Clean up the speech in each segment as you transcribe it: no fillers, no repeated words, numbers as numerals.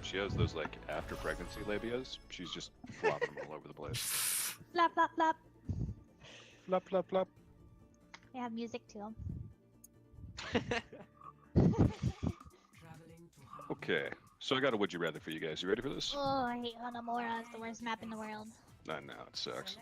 She has those like after pregnancy labias. She's just flopping them all over the place. Flap, flap, flap. Flop, flop, flop. They have music too. Okay, so I got a would you rather for you guys. You ready for this? Oh, I hate Hanamura. It's the worst map in the world. I know, it sucks.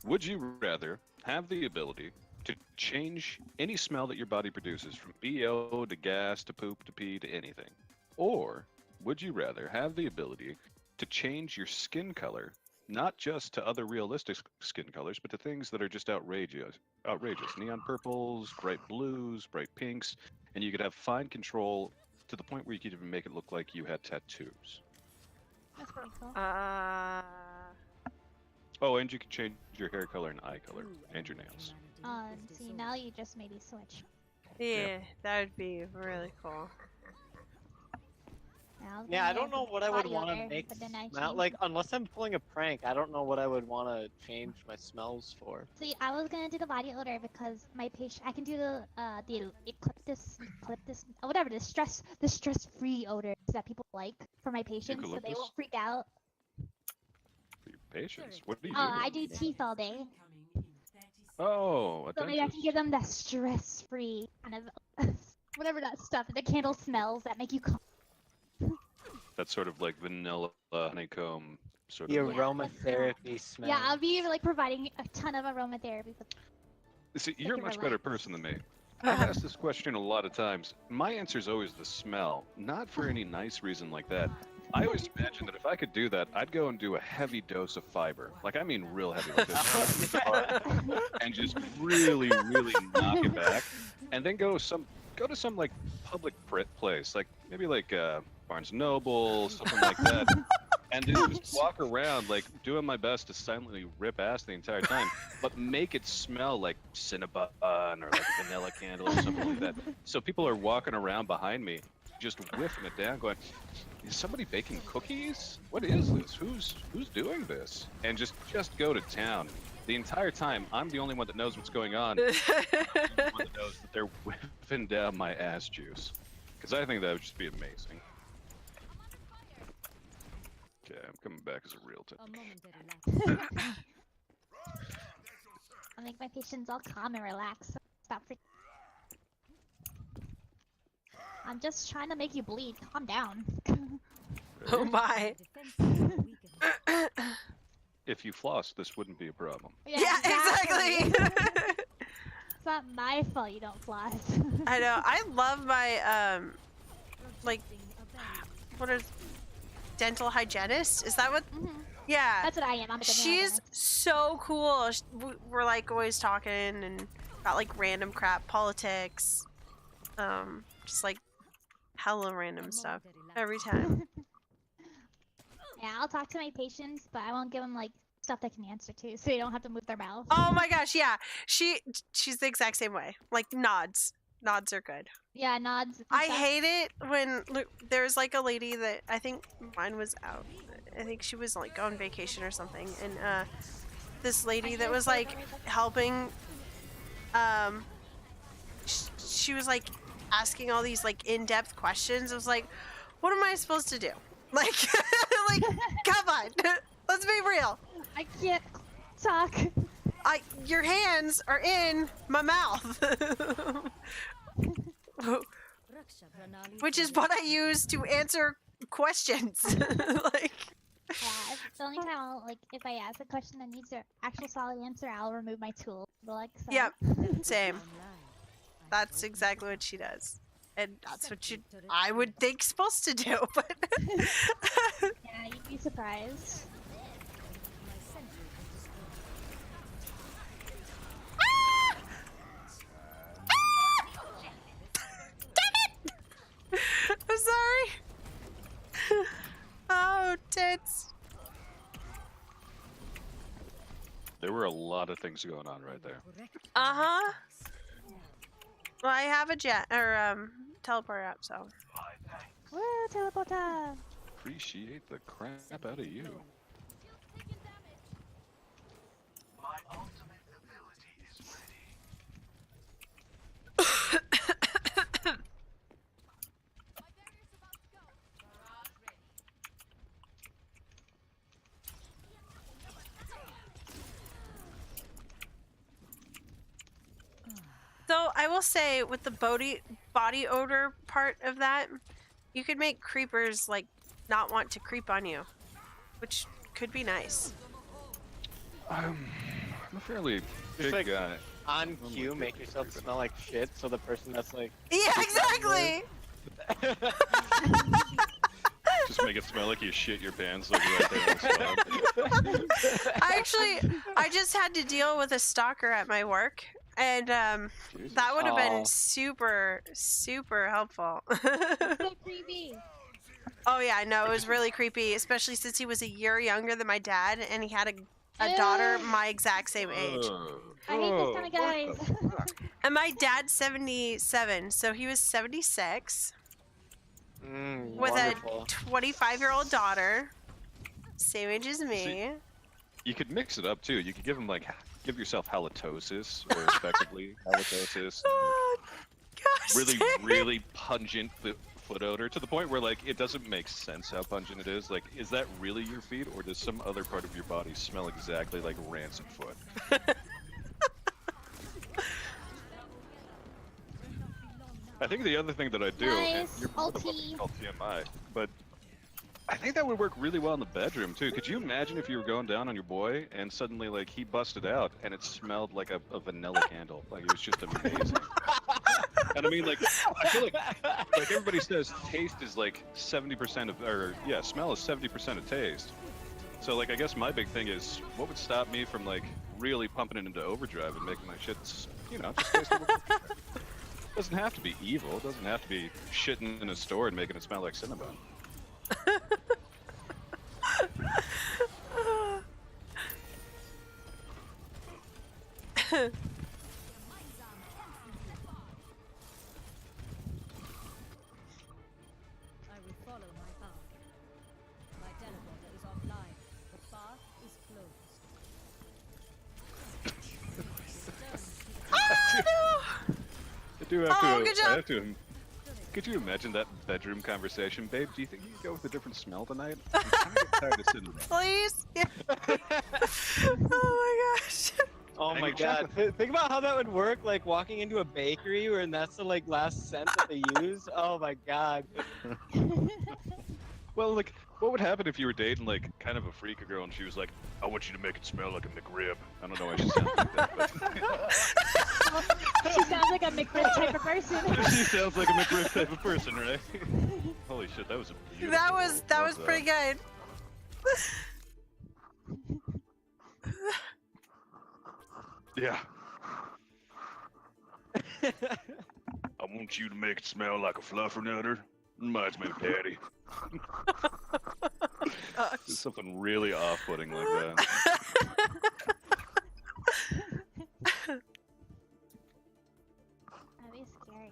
Would you rather have the ability to change any smell that your body produces, from BO to gas to poop to pee to anything? Or would you rather have the ability to change your skin color, not just to other realistic skin colors, but to things that are just outrageous? Neon purples, bright blues, bright pinks, and you could have fine control to the point where you could even make it look like you had tattoos. That's pretty cool. Oh, and you can change your hair color and eye color, and your nails. See, now you just made me switch. Yeah, that would be really cool. Now Yeah, I don't know what I would want to make smell. Like, changed. unless I'm pulling a prank, I don't know what I would want to change my smells for. See, I was gonna do the body odor because my patient, I can do the eucalyptus, whatever, the stress-free odors that people like for my patients, so they Eucalyptus? won't freak out. For your patients, what do you Oh, do? I do teeth all day, Oh, a so maybe I can dentist. give them that stress-free kind of whatever that stuff, the candle smells that make you calm. That's sort of like vanilla honeycomb sort The of. Like, aromatherapy smell. Yeah, I'll be like providing a ton of aromatherapy. see, you're a you much relax. better person than me. I've asked this question a lot of times. My answer is always the smell, not for any nice reason like that. I always imagine that if I could do that, I'd go and do a heavy dose of fiber. Like, I mean real heavy, like this, and just really, really knock it back. And then go to some like public place, like maybe like Barnes & Noble, something like that. And then just walk around, like, doing my best to silently rip ass the entire time, but make it smell like Cinnabon or like a vanilla candle or something like that. So people are walking around behind me, just whiffing it down, going, "Is somebody baking cookies? What is this? Who's doing this?" And just go to town. The entire time, I'm the only one that knows what's going on. I'm the one that knows that they're whiffing down my ass juice. Because I think that would just be amazing. Okay, I'm coming back as a real tank. I'll make my patients all calm and relax. So stop freaking. I'm just trying to make you bleed. Calm down. Oh my. If you floss, this wouldn't be a problem. Yeah, exactly. It's not my fault you don't floss. I know. I love my like, what is dental hygienist? Is that what? Yeah. That's what I am. I'm a dental She's hygienist. so cool. We're like always talking and about like random crap, politics, just like hella random stuff every time. Yeah, I'll talk to my patients, but I won't give them like stuff they can answer to, so they don't have to move their mouth. Oh my gosh, yeah. She's the exact same way. Like nods. Nods are good. Yeah, nods. and I stuff. hate it when there's like a lady that I think mine was out. I think she was like on vacation or something, and this lady that was like helping, she was like asking all these like in-depth questions. I was like, what am I supposed to do? Like, like, come on, let's be real. I can't talk. Your hands are in my mouth. Which is what I use to answer questions. Like, Yeah, it's the only time I'll, like, if I ask a question that needs an actual solid answer, I'll remove my tool. But like, so. yep, same. That's exactly what she does. And that's what I would think supposed to do, but Yeah, you'd be surprised. I'm sorry. Oh, tits. There were a lot of things going on right there. Uh-huh. Well, I have a jet or teleport app, so. Woo, teleporter! Appreciate the crap out of you. will say with the body odor part of that, you could make creepers like not want to creep on you, which could be nice. I'm a fairly big like- guy. On Oh my cue, make goodness, yourself creepy. smell like shit, so the person that's like, Yeah, exactly. Just make it smell like you shit your pants like right there on the spot. I just had to deal with a stalker at my work, and Jesus. that would have Aw. been super, super helpful. So creepy. Oh yeah, I know, it was really creepy, especially since he was a year younger than my dad, and he had a daughter my exact same age. I hate this kind of what the guys. fuck? And my dad's 77, so he was 76 with wonderful. a 25-year-old daughter, same age as me. You could mix it up too. You could give him like, give yourself halitosis, or effectively halitosis. Oh, gosh, Really, dang. really pungent foot odor to the point where like it doesn't make sense how pungent it is. Like, is that really your feet, or does some other part of your body smell exactly like rancid foot? I think the other thing that I do, and Nice, you're more than welcome to LT. call TMI, but I think that would work really well in the bedroom too. Could you imagine if you were going down on your boy and suddenly like he busted out and it smelled like a vanilla candle? Like it was just amazing. And I mean, like, I feel like everybody says taste is like 70% of, or yeah, smell is 70% of taste. So like, I guess my big thing is, what would stop me from like really pumping it into overdrive and making my shit, you know, just taste a little bit different. It doesn't have to be evil. It doesn't have to be shitting in a store and making it smell like Cinnabon. I will follow my path. My teleporter is offline. The path is closed. I do have Oh, to. good I job. have to. Could you imagine that bedroom conversation, babe? Do you think you could go with a different smell tonight? I'm kind of tired of Cinnabon. Please? Yeah. Oh my gosh. Oh Hang my your god. chocolate. Think about how that would work, like walking into a bakery where that's the like last scent that they use. Oh my god. Well, like, what would happen if you were dating, like, kind of a freaky girl and she was like, I want you to make it smell like a McRib. I don't know why she sounds like that, but She sounds like a McRib type of person. she sounds like a McRib type of person, right? Holy shit, that was a beautiful. That was pretty good. Yeah. I want you to make it smell like a fluffernutter. Reminds me of Daddy. There's something really off-putting like that. That'd be scary.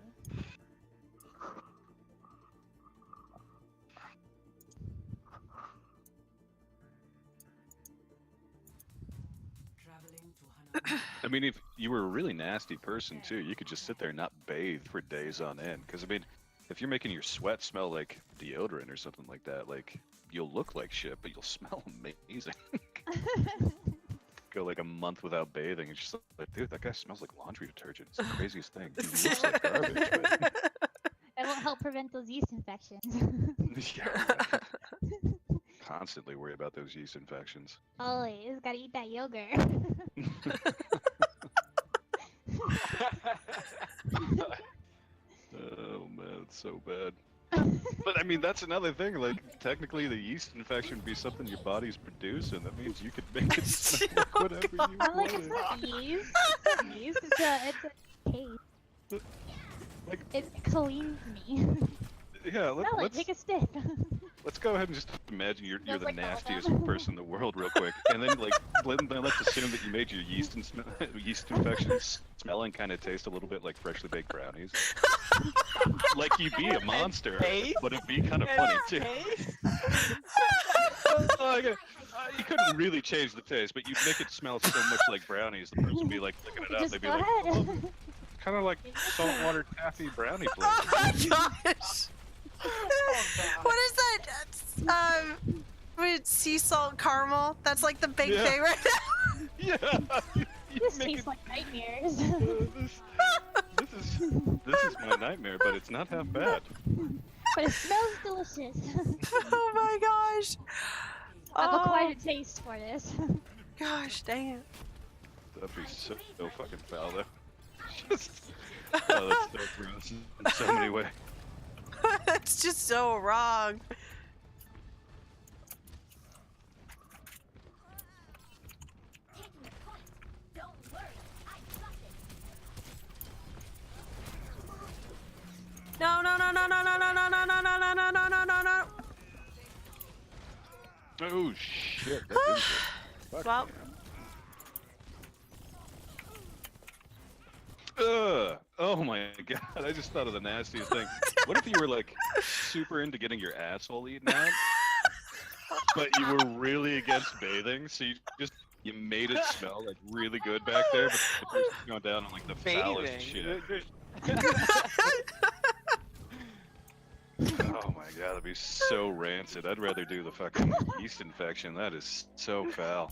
I mean, if you were a really nasty person too, you could just sit there and not bathe for days on end. Because I mean, if you're making your sweat smell like deodorant or something like that, like you'll look like shit, but you'll smell amazing. Go like a month without bathing, it's just like, dude, that guy smells like laundry detergent. It's the craziest thing. He looks like garbage. But... It won't help prevent those yeast infections. yeah, constantly worry about those yeast infections. Always gotta eat that yogurt. Oh man, it's so bad. But I mean, that's another thing. Like, technically, the yeast infection would be something your body's producing. That means you could make it smell like Oh, whatever you I'm like, it's want. not yeast. It's not yeast. It's a taste. Like- It cleans me. Yeah, Smell it. let's Take a sniff. let's go ahead and just imagine you're Smells the like nastiest bubblegum. person in the world, real quick, and then like let's assume that you made your yeast infections smell and kind of taste a little bit like freshly baked brownies. Like you'd be a monster, taste? but it'd be kind of funny too. Like, you couldn't really change the taste, but you'd make it smell so much like brownies. The person would be like looking it up. Just They'd be go like, ahead. kind of like saltwater taffy brownie flavor. Oh my gosh. What is that? With sea salt caramel? That's like the big Yeah. thing right now. Yeah. You This make tastes it- like nightmares. this This is my nightmare, but it's not half bad. But it smells delicious. Oh my gosh. I've Oh acquired a taste for this. gosh, dang it. That'd be so fucking foul, though. Just, oh, that's so gross in so many ways. It's just so wrong. No, no, no, no, no, no, no, no, no, no, no, no, no, no, no, no. Oh shit! That is it. Fuck Well. yeah. Oh my god! I just thought of the nastiest thing. What if you were like super into getting your asshole eaten out, but you were really against bathing, so you made it smell like really good back there, but the person's going down on like the foulest Bathing. shit. Oh my god, that'd be so rancid. I'd rather do the fucking yeast infection. That is so foul.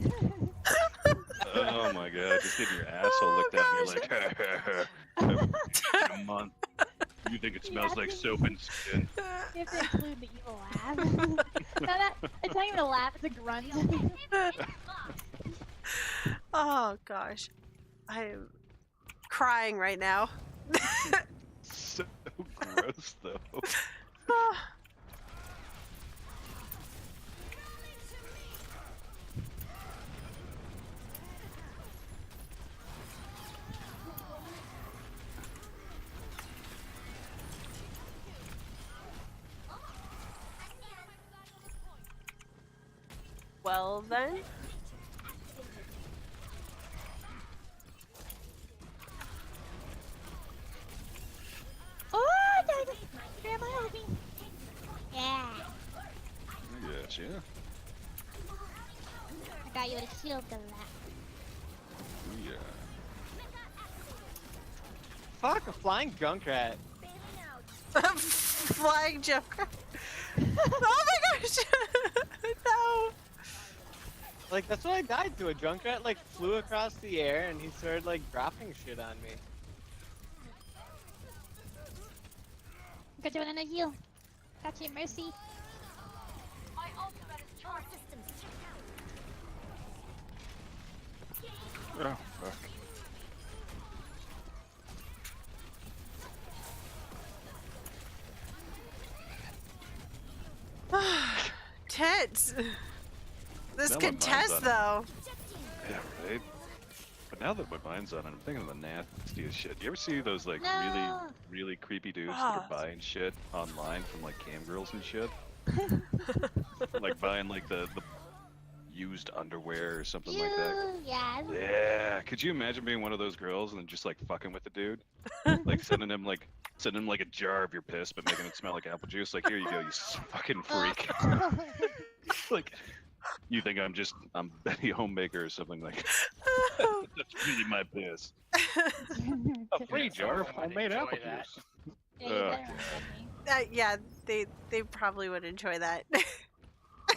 Oh my god, just getting your asshole licked out and you're like, in a month. You think it smells like soap and skin? You have to include the evil laugh. It's not even a laugh, it's a grunt. Oh gosh. I'm crying right now. So gross though. Well then. Oh, Grandma, help me. Yeah. Yes, yeah. I got you a shield to that. Yeah. Fuck a flying Junkrat. Flying Joker. Oh my gosh! No! Like, that's what I died to. A Junkrat, like, flew across the air and he started, like, dropping shit on me. Got you another heal. Got you mercy. Oh fuck. Tits! This Now my contest mind's on it. though. Yeah, right. But now that my mind's on it, I'm thinking of the nastiest shit. You ever see those like No. really creepy dudes that are Ah. buying shit online from like cam girls and shit? Like buying like the used underwear or something like that. Yeah. Yeah, could you imagine being one of those girls and then just like fucking with the dude? Like sending him like a jar of your piss but making it smell like apple juice. Like, here you go, you fucking freak. Like, you think I'm Betty Homemaker or something like that's really my piss. A free jar of homemade apple juice. Yeah, you better not get me. Yeah, they probably would enjoy that.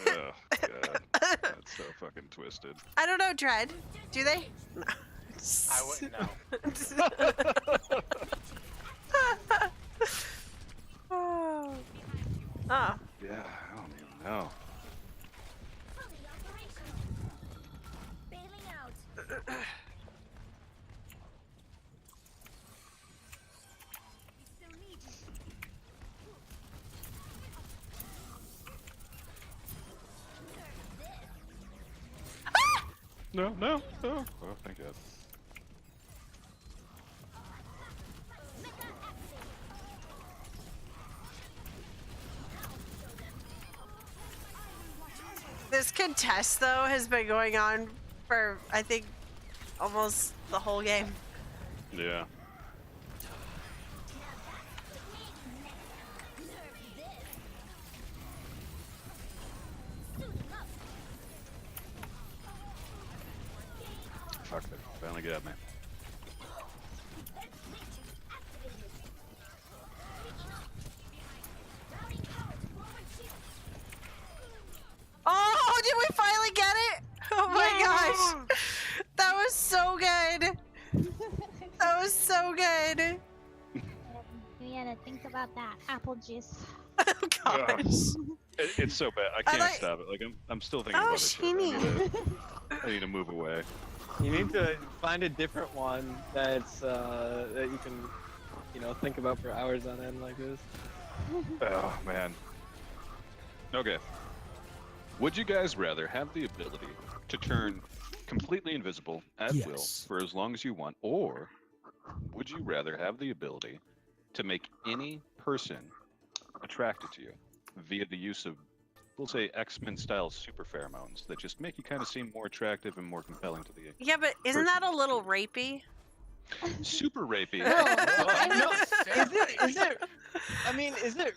Oh god. That's so fucking twisted. I don't know, Dread. Do they? No. I wouldn't know. Oh. Oh. Yeah, I don't even know. No. Oh, thank God. This contest though has been going on for I think almost the whole game. Yeah. Fuck it. Finally got me. Oh, did we finally get it? Oh my gosh. That was so good. That was so good. gotta think about that apple juice. Oh gosh. It's so bad. I can't like- stop it. Like I'm still thinking Oh, about this shit. Sheeny. I need to move away. You need to find a different one that's that you can, think about for hours on end like this. Oh man. Okay. Would you guys rather have the ability to turn completely invisible at will Yes. for as long as you want, or would you rather have the ability to make any person attracted to you via the use of, we'll say, X-Men style super pheromones that just make you kind of seem more attractive and more compelling to the Yeah, but isn't that a little rapey? super rapey? No, I No, would- is it? I mean, is it?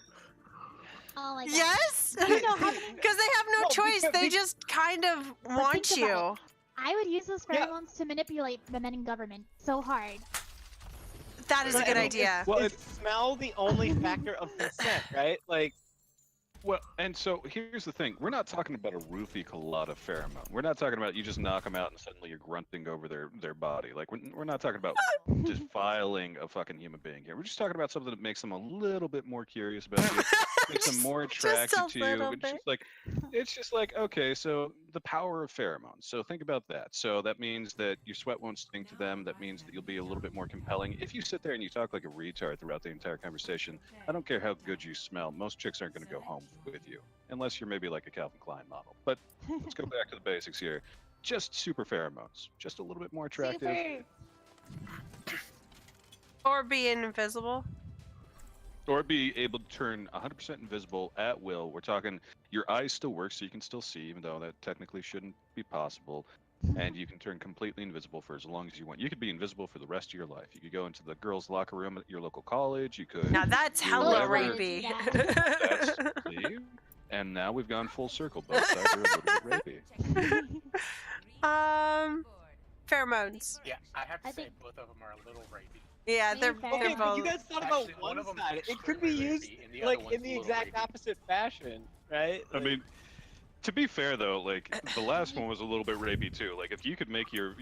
Oh my god. Yes. You know how many- Because they have no No, choice. because- They just kind of want think you. about I would use those Yeah. pheromones to manipulate the men in government so hard. That is a But good I mean, idea. Well, is smell the only factor of consent, right? Like, Well, and so here's the thing: we're not talking about a roofie colada pheromone. We're not talking about you just knock them out and suddenly you're grunting over their body. Like we're not talking about defiling a fucking human being here. We're just talking about something that makes them a little bit more curious about you, makes them more Just a attracted to you. little It's just like okay, so the power of pheromones. So think about that. So that means that your sweat won't sting to them. That means that you'll be a little bit more compelling. If you sit there and you talk like a retard throughout the entire conversation, I don't care how good you smell. Most chicks aren't going to go home with you, unless you're maybe like a Calvin Klein model. But let's go back to the basics here. Just super pheromones, just a little bit more attractive, Super. Or being invisible. or be able to turn 100% invisible at will. We're talking your eyes still work, so you can still see, even though that technically shouldn't be possible. And you can turn completely invisible for as long as you want. You could be invisible for the rest of your life. You could go into the girls' locker room at your local college. You could. Now that's Do hella whatever. rapey. That's see? And now we've gone full circle. Both sides are a little bit rapey. Pheromones. Yeah, I have to I say think- both of them are a little rapey. Yeah, they're, Okay, they're okay, but both. you guys thought Actually, about one one of them side. is It could be extremely used rapey, and the other like one's in a the little exact rapey. opposite fashion, right? I mean, to be fair though, like the last one was a little bit rapey too. Like if you could make your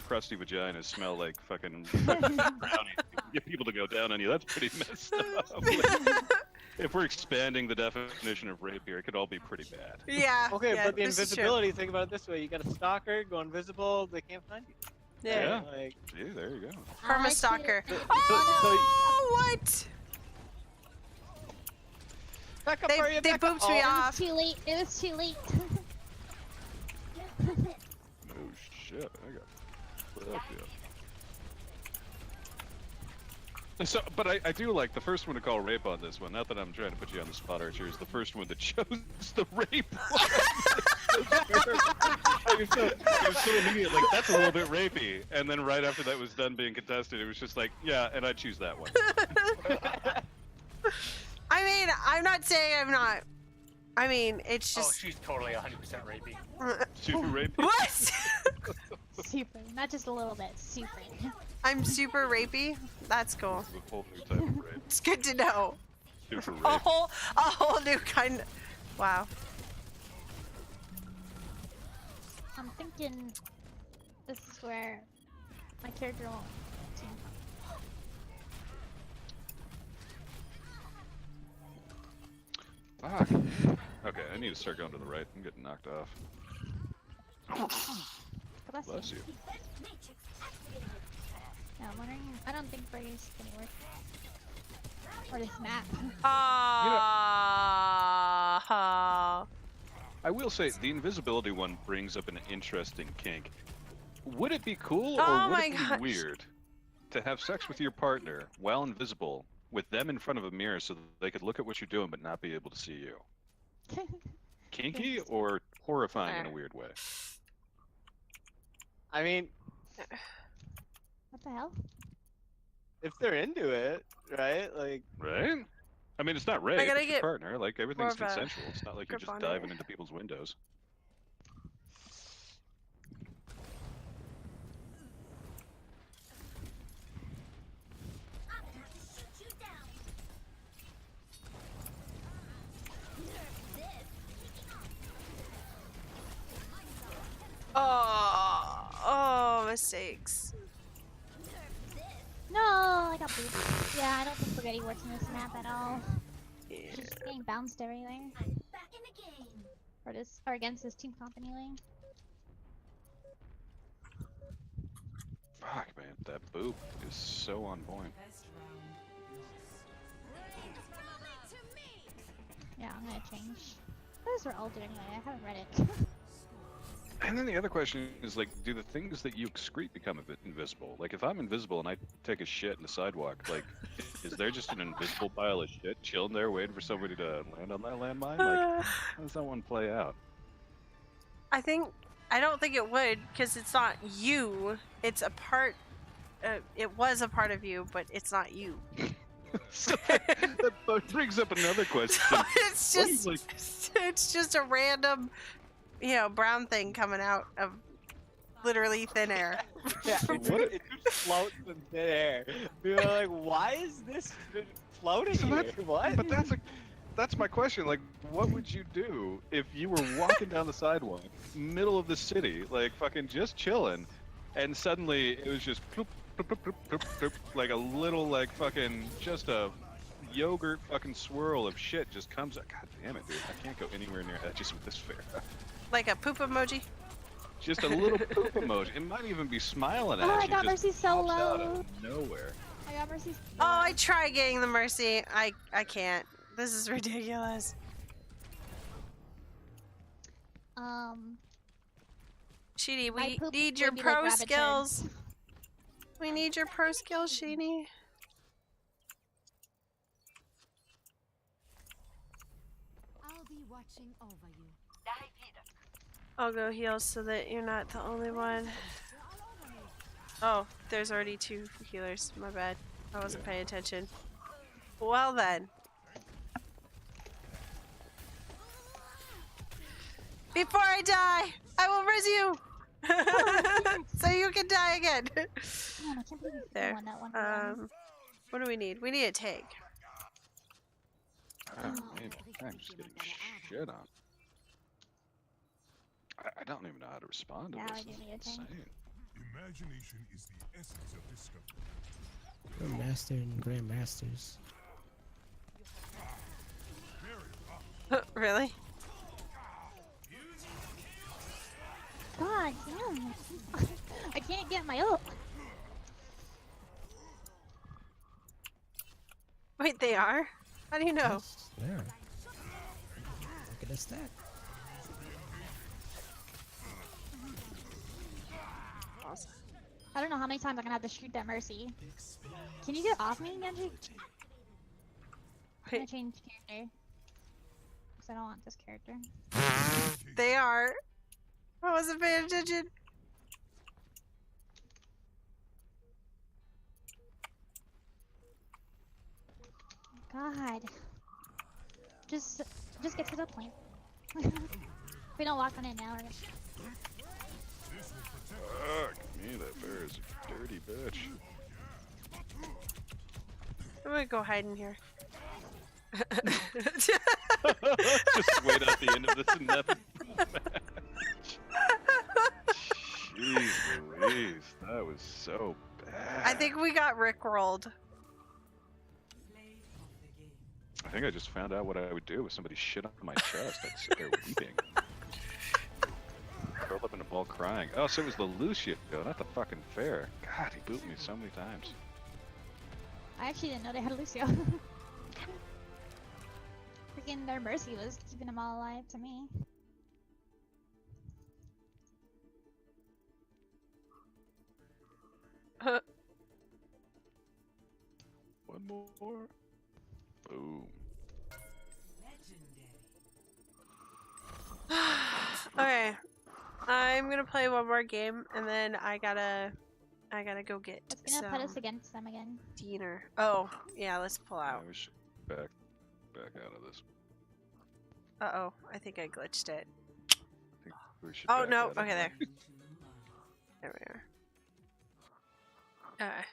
crusty vagina smell like fucking brownie, get people to go down on you. That's pretty messed up. Like, if we're expanding the definition of rape here, it could all be pretty bad. Yeah. okay, yeah, but the this is true. invisibility. Think about it this way: you got a stalker, go invisible, they can't find you. Yeah. Yeah. Like, See, there you go. Perma stalker. so- Oh, what? back up, They- Arya, they back up. booped me Oh, off. It was too late. It was too late. Oh shit! I got fucked up. So, but I do like the first one to call rape on this one. Not that I'm trying to put you on the spot, Archer. Is the first one that chose the rape one. It was so immediate. Like that's a little bit rapey. And then right after that was done being contested, it was just like, yeah, and I choose that one. I mean, I'm not saying I'm not. I mean, it's Oh, just. she's totally 100% rapey. Super rapey. What? Super. Not just a little bit. Super. I'm super rapey. That's cool. This is a whole new type of rape. It's good to know. Super A rape. whole new kind. Wow. I'm thinking this is where my character will. Fuck. Okay, I need to start going to the right. I'm getting knocked off. Bless you. Yeah, I'm wondering. I don't think Brady's gonna work. Or this map. Ah. I will say the invisibility one brings up an interesting kink. Would it be cool or Oh would my it be gosh. weird to have sex with your partner while invisible with them in front of a mirror so that they could look at what you're doing but not be able to see you? Kinky or horrifying in a weird way? I mean, What the hell? if they're into it, right? Like, Right? I mean, it's not rape. gotta It's your get partner. Like everything's of a consensual. It's not like you're grip just on diving it. into people's windows. Oh, mistakes. No, I got got boots. Yeah, I don't think spaghetti works in this map at all. Yeah. She's just getting bounced everywhere. Or against this team comp anyway. Fuck, man, that boop is so on point. Yeah, I'm gonna change. What is her ult do anyway? I haven't read it. And then the other question is like, do the things that you excrete become invisible? Like, if I'm invisible and I take a shit in the sidewalk, like, is there just an invisible pile of shit chilling there waiting for somebody to land on that landmine? Like, how does that one play out? I don't think it would, because it's not you. It's a part. It was a part of you, but it's not you. So that brings up another question. it's What is, just it's just a random, brown thing coming out of literally thin air. Yeah, it just floats in midair. You're like, why is this floating So here? What? But that's my question. Like, what would you do if you were walking down the sidewalk, middle of the city, like fucking just chilling, and suddenly it was just ploop, ploop, ploop, ploop, ploop, ploop, like a little like fucking just a yogurt fucking swirl of shit just comes out. God damn it, dude! I can't go anywhere near edges with this fair. Like a poop emoji. Just a little poop emoji. It might even be smiling at Oh, you. I got just Mercy so pops out low. of nowhere. I got Mercy. Oh, I tried getting the mercy. I can't. This is ridiculous. Sheeny, My we poop need would your be like pro rabbit skills. turds. We need your pro skills, Sheeny. I'll be watching over you. I'll go heal so that you're not the only one. Oh, there's already 2 healers. My bad. I wasn't paying attention. Well then. Before I die, I will res you! So you can die again. Man, I can't believe you There. won that one. What do we need? We need a tank. Oh, man, I'm just getting shit on. I don't even know how to respond to Now this. I do This is need a tank. insane. Imagination is the essence of discovery. We're master and grandmasters. Really? God damn. I can't get my ult. Wait, they are? How do you know? Yes, yeah. Look at the stat. I don't know how many times I'm gonna have to shoot that Mercy. Can you get off me, Genji? I'm gonna Wait, change character. Because I don't want this character. they are. I wasn't paying attention. God. Just get to the point. If we don't walk on it now, we're gonna... Fuck me, that bear is a dirty bitch. I'm gonna go hide in here. Just wait out the end of this and nothing. Jeez Louise, that was so bad. I think we got rickrolled. I think I just found out what I would do if somebody shit on my chest. I'd sit there weeping. Curl up in a ball crying. Oh, so it was the Lucio, not the fucking fair. God, he booped me so many times. I actually didn't know they had Lucio. Freaking their Mercy was keeping them all alive to me. One more. Boom. Okay, I'm gonna play one more game and then I gotta go get It's gonna put us some against them again. dinner. Oh, yeah, let's pull Yeah, out. we should back out of this. Uh-oh, I think I glitched it. I think we should Oh, back no, out of okay, it. there. There we are. Alright.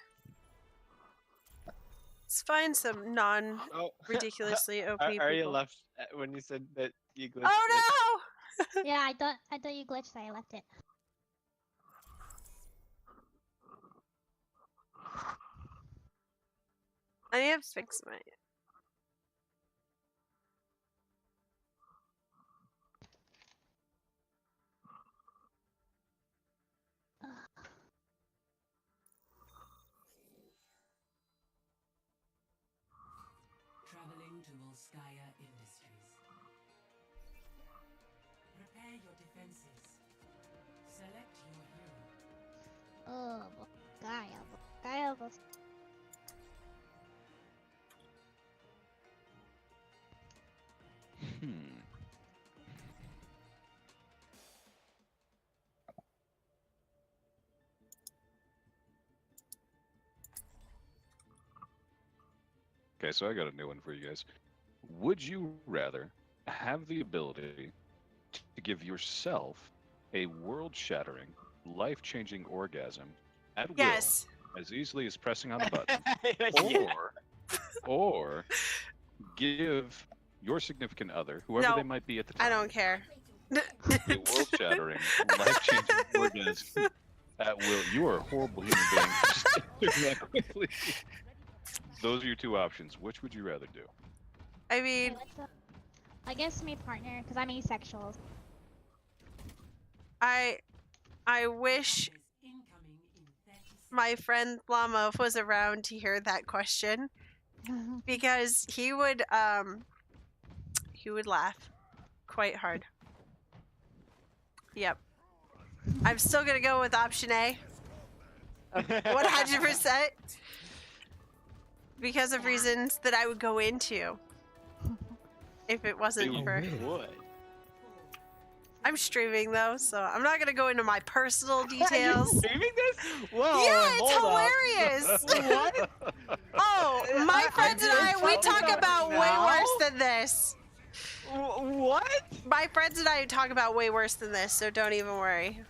Let's find some non-ridiculously Oh, OP are you people. left when you said that you glitched? Oh no! Yeah, I thought you glitched, so I left it. I have fixed my. Traveling to Volskaya Industries. Prepare your defenses. Select your hero. Oh, Gaia, Gaia was. Okay, so I got a new one for you guys. Would you rather have the ability to give yourself a world-shattering, life-changing orgasm at Yes. will, as easily as pressing on a button, Yeah. or give your significant other, whoever No, they might be at the time, I don't care. a world-shattering, life-changing orgasm at will? You are a horrible human being. Just answer that quickly. Those are your two options. Which would you rather do? I mean, I guess my partner, because I'm asexual. I wish Incoming in 30 seconds. my friend Lamov was around to hear that question because he would laugh quite hard. Yep. I'm still gonna go with option A. 100%. Because of reasons that I would go into if it wasn't Oh, for. really? Would. I'm streaming though, so I'm not gonna go into my personal details. Streaming this? Whoa, Yeah, it's hold up. hilarious. What? Oh, my friends and I, we talk about way now? worse than this. What? My friends and I talk about way worse than this, so don't even worry.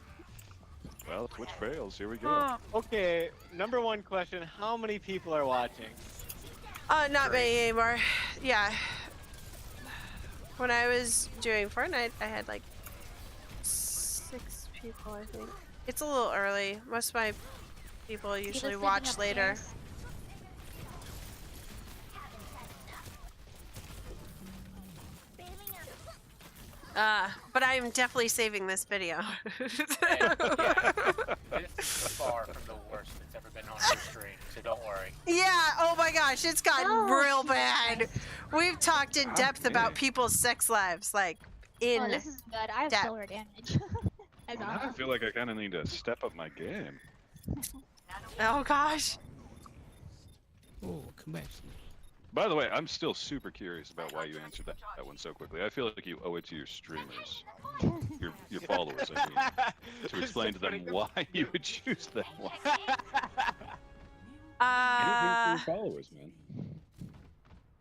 Well, Twitch fails. Here we go. Okay, number one question: how many people are watching? Not many anymore. Yeah. When I was doing Fortnite, I had like 6 people, I think. It's a little early. Most of my people usually watch later. But I'm definitely saving this video. This is far from the worst that's ever been on your stream, so don't worry. Yeah, oh my gosh, it's gotten Oh, real bad. We've talked in depth about people's sex lives, like in Oh, this is good. I have depth. solar damage. As Well, now I feel like I kind of need to step up my game. Oh gosh. Oh, come back. By the way, I'm still super curious about why you answered that one so quickly. I feel like you owe it to your streamers, your followers, I mean, to explain to them why you would choose that one. Anything for your followers, man.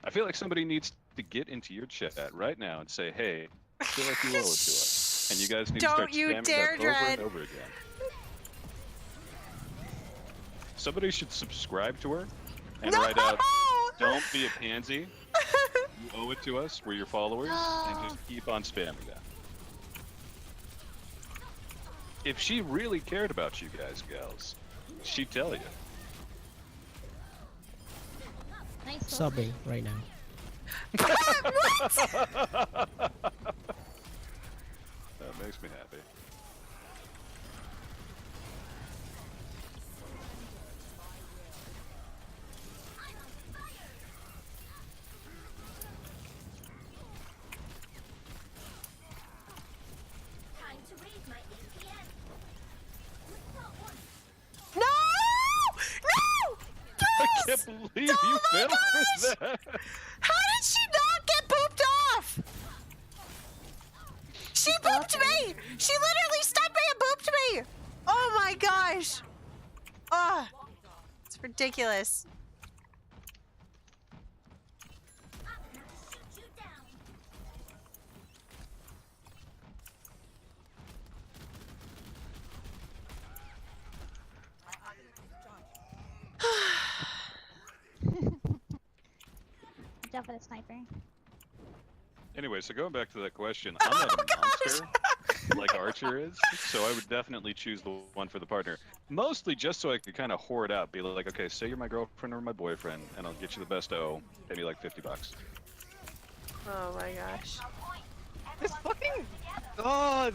I feel like somebody needs to get into your chat right now and say, "Hey, I feel like you owe it to us," and you guys need to Don't start you spamming dare, that over Dread. and over again. Somebody should subscribe to her and No! write out, "Don't be a pansy. You owe it to us. We're your followers," and just keep on spamming that. If she really cared about you guys, gals, she'd tell you. nice solar. Subbing right now. That makes me happy. No! No! I Please! can't believe Oh you my fell gosh! for that. How did she not get pooped off? She booped me! She literally stopped me and booped me! Oh my gosh! Oh, it's ridiculous. Good job for the sniper. Anyway, so going back to that question, I'm not a monster. like Archer is. So I would definitely choose the one for the partner. Mostly just so I could kind of hoard out, be like, okay, say you're my girlfriend or my boyfriend, and I'll get you the best O. Pay me like $50. Oh my gosh. This fucking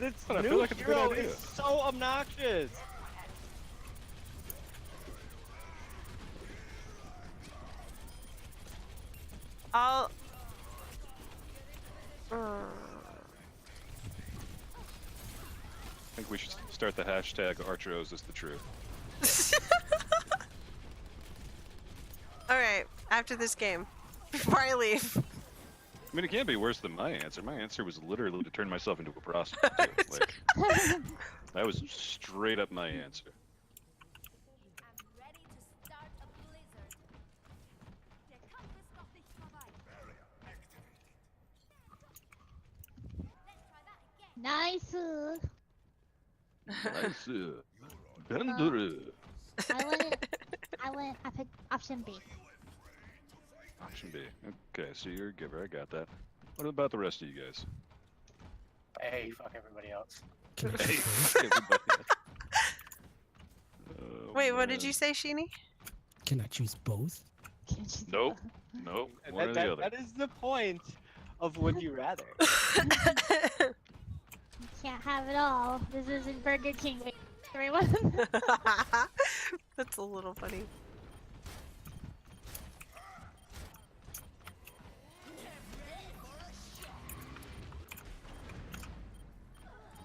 this But I new feel like it's a good hero idea. is so obnoxious. I'll. I think we should start the hashtag Archeros is the truth. Alright, after this game. Before I leave. I mean, it can't be worse than my answer. My answer was literally to turn myself into a prostitute. Like, that was straight up my answer. Nice. Nice. Bender. I picked option B. Option B. Okay, so you're a giver. I got that. What about the rest of you guys? Hey, fuck everybody else. Can I Hey, choose both? everybody else. Oh, Wait, what did man. you say, Sheeny? Can I choose both? Can't you- Nope. Nope. One or the other. That is the point of Would You Rather. You can't have it all. This isn't Burger King. Wait, everyone. That's a little funny.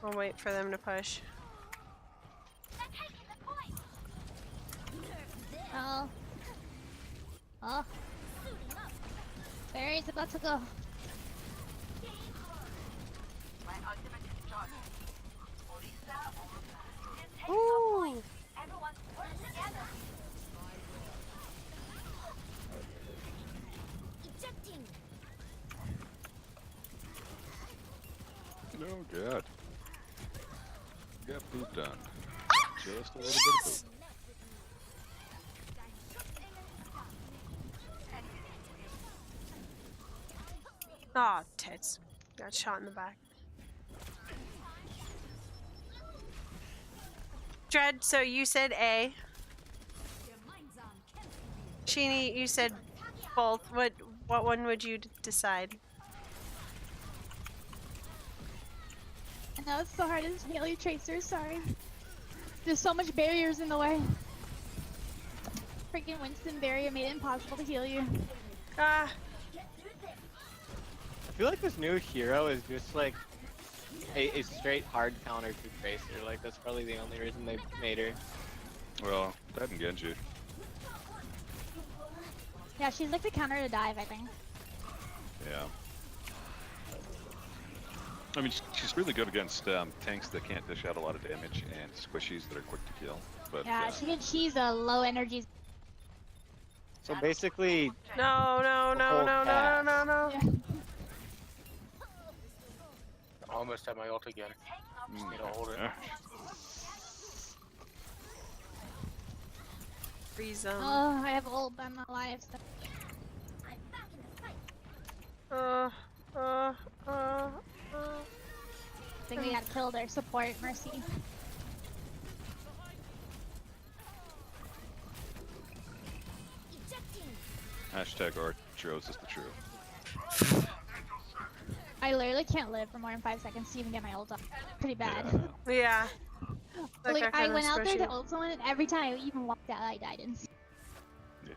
I'll wait for them to push. Oh. Oh. Barry's about to go. Ooh. Oh god. Got pooped on. Just a little bit of poop. Aw, tits. Got shot in the back. Dread, so you said A. Sheeny, you said both. What one would you decide? I know it's the hardest Haley Tracer, sorry. There's so much barriers in the way. Freaking Winston barrier made it impossible to heal you. Ah, I feel like this new hero is just like a straight hard counter to Tracer. Like that's probably the only reason they made her. Well, that and Genji. Yeah, she's like the counter to dive, I think. Yeah. I mean, she's really good against tanks that can't dish out a lot of damage and squishies that are quick to kill. But Yeah, she's a low energy. So basically, no, no, no, whole no, no, no, cast. no, no. Yeah. I almost had my ult again. Just need to hold it. Freeze them. Oh, I have ult, but I'm not alive. So. I think we gotta kill their support, Mercy. Hashtag Archeros is the truth. I literally can't live for more than 5 seconds to even get my ult up. Pretty bad. Yeah. Yeah. That Like, got I kinda went out there to squishy. ult someone, and every time I even walked out, I died instantly. Yeah.